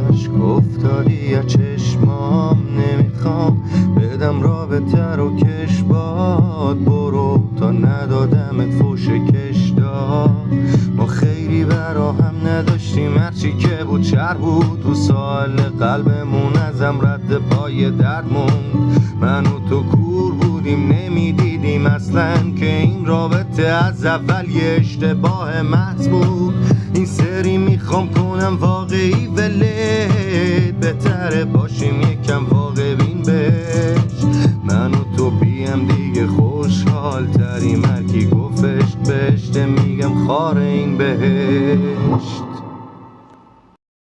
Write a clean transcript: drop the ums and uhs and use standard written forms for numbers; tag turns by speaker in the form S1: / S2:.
S1: عشق افتادی از چشمام، نمیخوام بدم رابطه رو کش باد، برو تا ندادمت فوش کشدار. ما خیلی برا هم نداشتیم، هرچی که بود شر بود، تو سال قلبمون ازم رد پای درد موند. من و تو کور بودیم نمیدیدیم اصلا که این رابطه از اول یه اشتباه محض بود. این سری میخوام کنم واقعی ولت، بهتره باشیم یکم واقع بین بهش. من و تو بیم دیگه خوشحال تریم، هرکی گفت عشق بهشته میگم خاره این بهشت.